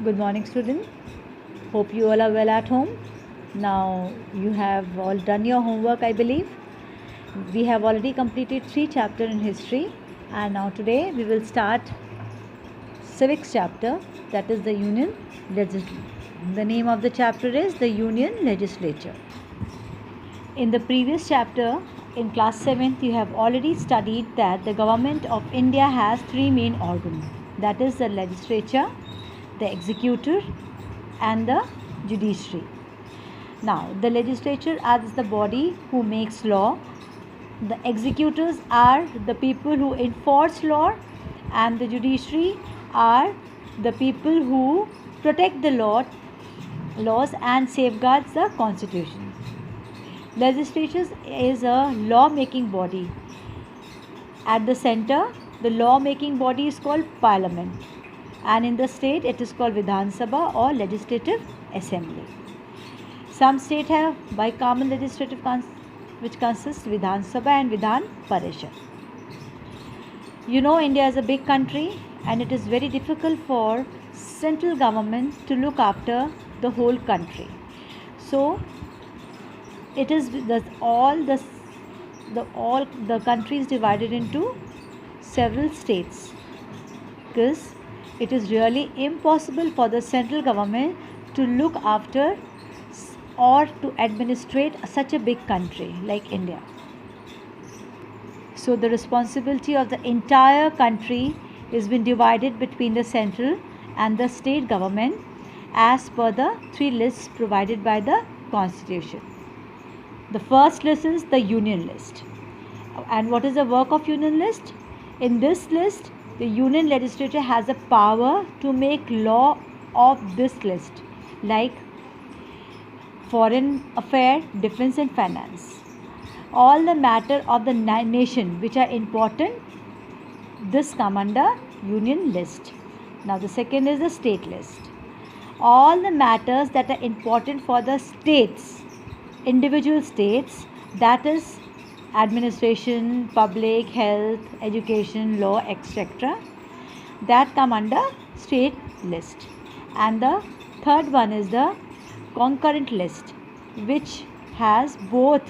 Good morning, student. Hope you all are well at home. Now, you have all done your homework, I believe. We have already completed 3 chapters in history, and now today we will start civics chapter, that is the Union Legislature. The name of the chapter is the Union Legislature. In the previous chapter, in class 7th, you have already studied that the government of India has 3 main organs, that is the legislature, the executive, and the judiciary. Now, the legislature is the body who makes law, the executors are the people who enforce law, and the judiciary are the people who protect the laws and safeguards the constitution. Legislature is a law-making body. At the center, the law-making body is called Parliament, and in the state it is called Vidhan Sabha or Legislative Assembly. Some states have bicameral legislative which consists Vidhan Sabha and Vidhan Parishad. You know, India is a big country and it is very difficult for central government to look after the whole country. So it is all the country is divided into several states, because it is really impossible for the central government to look after or to administrate such a big country like India. So the responsibility of the entire country is been divided between the central and the state government as per the 3 lists provided by the Constitution. The first list is the Union List. And what is the work of Union List? In this list, the Union Legislature has a power to make law of this list, like foreign affair, defense and finance. All the matter of the nation which are important, this come under Union List. Now the second is the State List. All the matters that are important for the states, individual states, that is administration, public, health, education, law, etc., that come under State List. And the third one is the concurrent list, which has both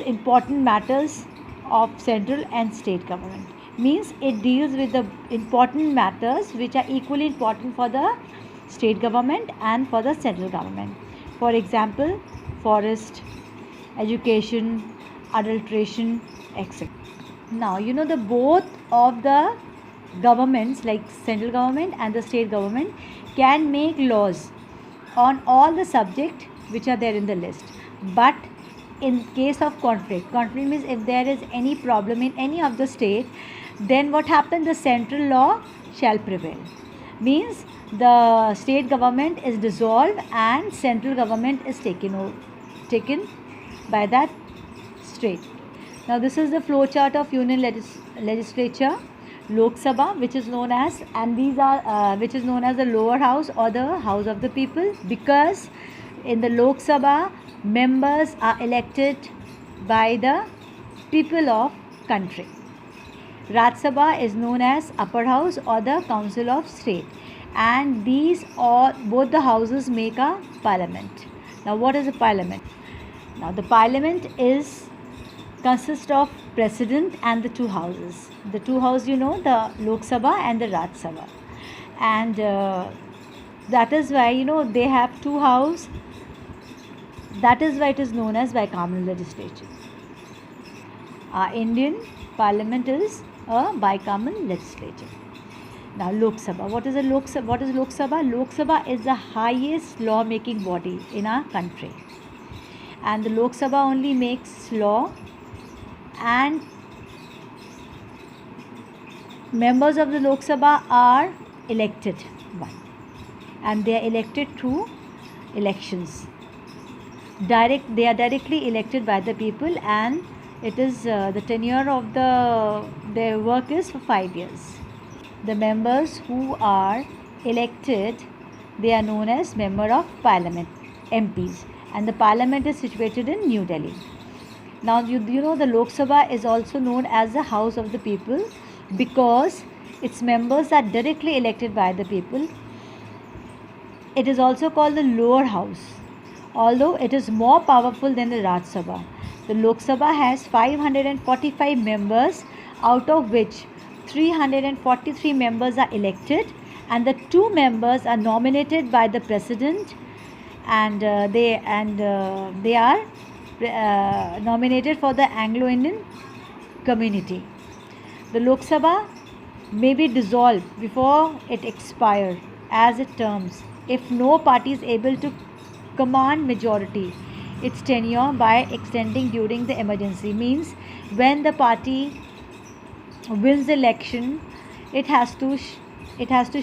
important matters of central and state government. Means it deals with the important matters which are equally important for the state government and for the central government. For example, forest, education, adulteration, etc. Now, you know, the both of the governments, like central government and the state government, can make laws on all the subject which are there in the list. But in case of conflict means if there is any problem in any of the state, then what happens? The central law shall prevail. Means the state government is dissolved and central government is taken by that state. Now this is the flow chart of Union Legislature. Lok Sabha, which is known as, and these are which is known as the lower house or the house of the people, because in the Lok Sabha members are elected by the people of country. Raj Sabha is known as upper house or the council of state, and these all both the houses make a parliament. Now what is a parliament? Now the parliament consists of president and the 2 houses. The 2 houses, you know, the Lok Sabha and the Raj Sabha, and that is why, you know, they have 2 houses. That is why it is known as bicameral legislature. Our Indian Parliament is a bicameral legislature. Now Lok Sabha. What is Lok Sabha? Lok Sabha is the highest law-making body in our country, and the Lok Sabha only makes law, and members of the Lok Sabha are elected one, and they are elected through elections. They are directly elected by the people, and it is the tenure of their work is for 5 years. The members who are elected, they are known as member of parliament, MPs, and the parliament is situated in New Delhi. Now you know the Lok Sabha is also known as the house of the people, because Its members are directly elected by the people. It is also called the lower house, although it is more powerful than the Rajya Sabha. The Lok Sabha has 545 members, out of which 343 members are elected, and the two members are nominated by the president, and they are nominated for the Anglo-Indian community. The Lok Sabha may be dissolved before it expires as it terms if no party is able to command majority its tenure by extending during the emergency. Means when the party wins the election, it has to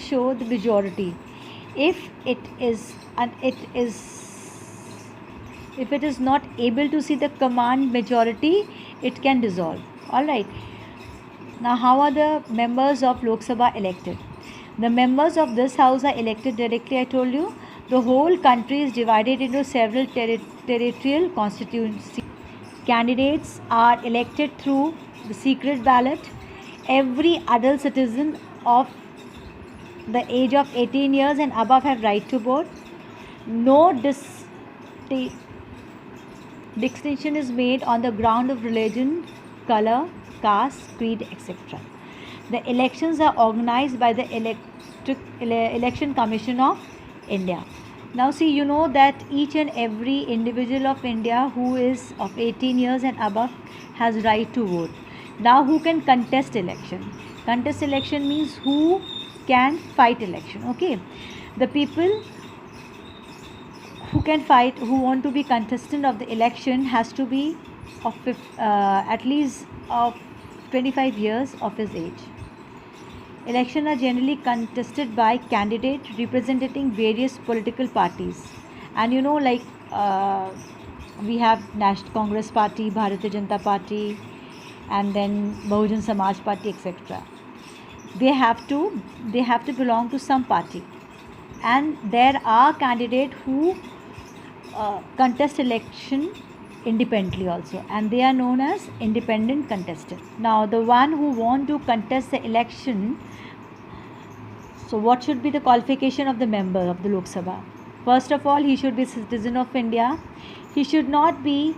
show the majority. If it is if it is not able to see the command majority, it can dissolve. All right. Now, how are the members of Lok Sabha elected? The members of this house are elected directly, I told you. The whole country is divided into several territorial constituencies. Candidates are elected through the secret ballot. Every adult citizen of the age of 18 years and above have right to vote. No distinction is made on the ground of religion, color, caste, creed, etc. The elections are organized by the Election Commission of India. Now see, you know that each and every individual of India who is of 18 years and above has right to vote. Now who can contest election? Contest election means who can fight election. Okay, the people who can fight, who want to be contestant of the election, has to be of at least of 25 years of his age. Elections are generally contested by candidates representing various political parties, and you know, like we have National Congress Party, Bharatiya Janata Party, and then Bahujan Samaj Party, etc. They have to belong to some party, and there are candidates who contest election independently also, and they are known as independent contestants. Now the one who want to contest the election, so what should be the qualification of the member of the Lok Sabha? First of all, he should be a citizen of India. He should not be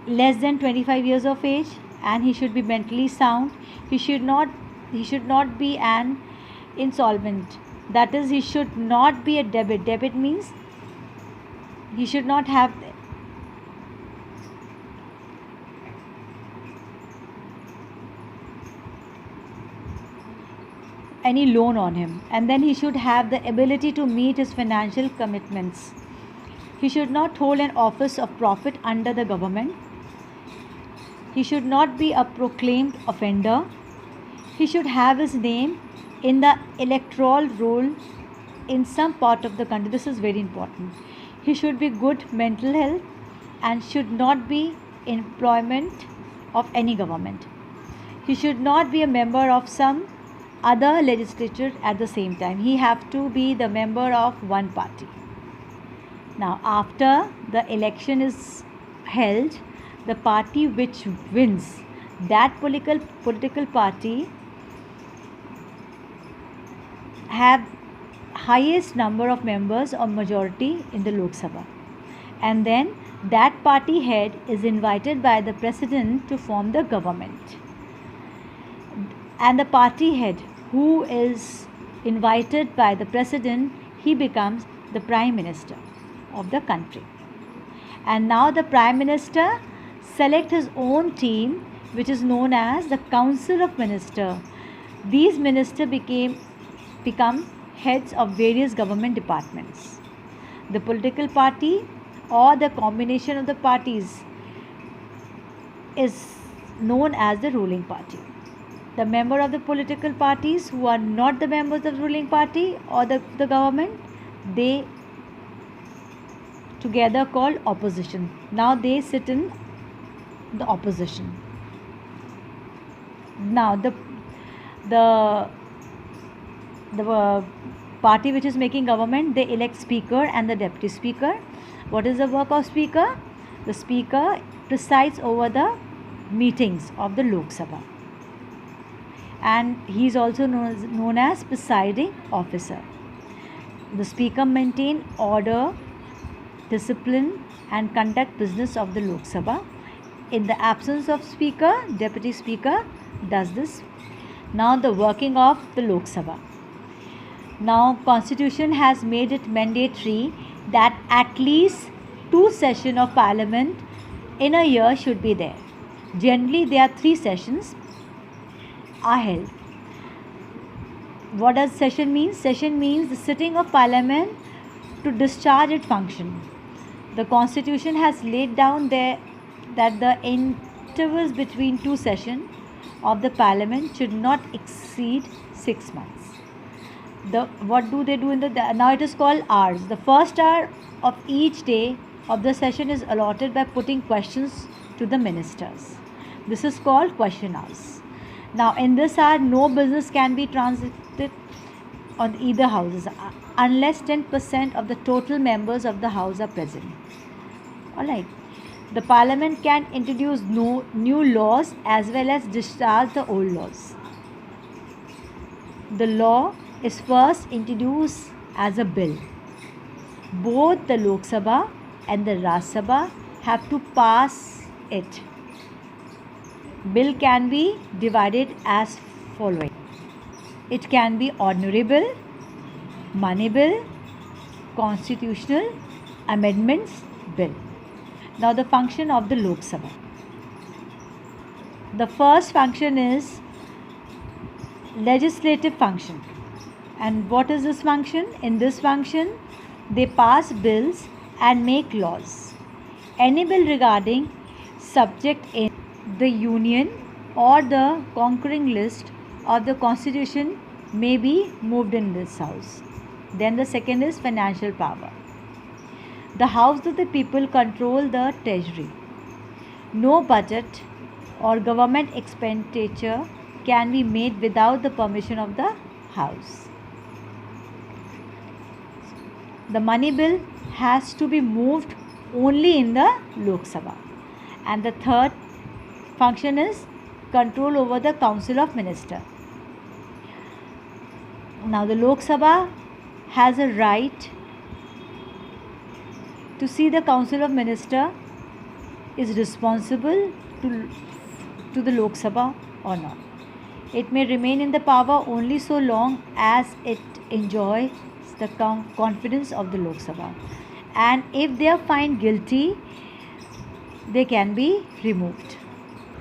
less than 25 years of age, and he should be mentally sound. He should not be an insolvent, that is, he should not be a debit means he should not have any loan on him, and then he should have the ability to meet his financial commitments. He should not hold an office of profit under the government. He should not be a proclaimed offender. He should have his name in the electoral roll in some part of the country. This is very important. He should be good mental health and should not be in employment of any government. He should not be a member of some other legislature at the same time. He have to be the member of one party. Now after the election is held, the party which wins, that political party have highest number of members or majority in the Lok Sabha, and then that party head is invited by the president to form the government, and the party head who is invited by the president, he becomes the prime minister of the country. And now the prime minister select his own team, which is known as the council of minister. These ministers become heads of various government departments. The political party or the combination of the parties is known as the ruling party. The member of the political parties who are not the members of the ruling party or the government, they together called opposition. Now they sit in the opposition. Now the party which is making government, they elect speaker and the deputy speaker. What is the work of speaker? The speaker presides over the meetings of the Lok Sabha. and he is also known as presiding officer. The speaker maintain order, discipline and conduct business of the Lok Sabha. In the absence of speaker, deputy speaker does this. Now the working of the Lok Sabha. Now constitution has made it mandatory that at least 2 sessions of parliament in a year should be there. Generally there are 3 sessions are held. What does session mean? Session means the sitting of parliament to discharge its function. The constitution has laid down there that the intervals between 2 sessions of the parliament should not exceed 6 months. What do they do in the now it is called hours. The first hour of each day of the session is allotted by putting questions to the ministers. This is called question hours. Now in this hour no business can be transacted on either houses unless 10% of the total members of the house are present. Alright. The parliament can introduce new laws as well as discharge the old laws. The law is first introduced as a bill. Both the Lok Sabha and the Rajya Sabha have to pass it. Bill can be divided as following. It can be ordinary bill, money bill, constitutional amendments bill. Now the function of the Lok Sabha. The first function is legislative function. And what is this function? In this function, they pass bills and make laws. Any bill regarding subject in the union or the conquering list of the constitution may be moved in this house. Then the second is financial power. The house of the people control the treasury. No budget or government expenditure can be made without the permission of the house. The money bill has to be moved only in the Lok Sabha. And the third function is control over the Council of Ministers. Now the Lok Sabha has a right to see the Council of Ministers is responsible to the Lok Sabha or not. It may remain in the power only so long as it enjoys the confidence of the Lok Sabha. And if they are found guilty, they can be removed.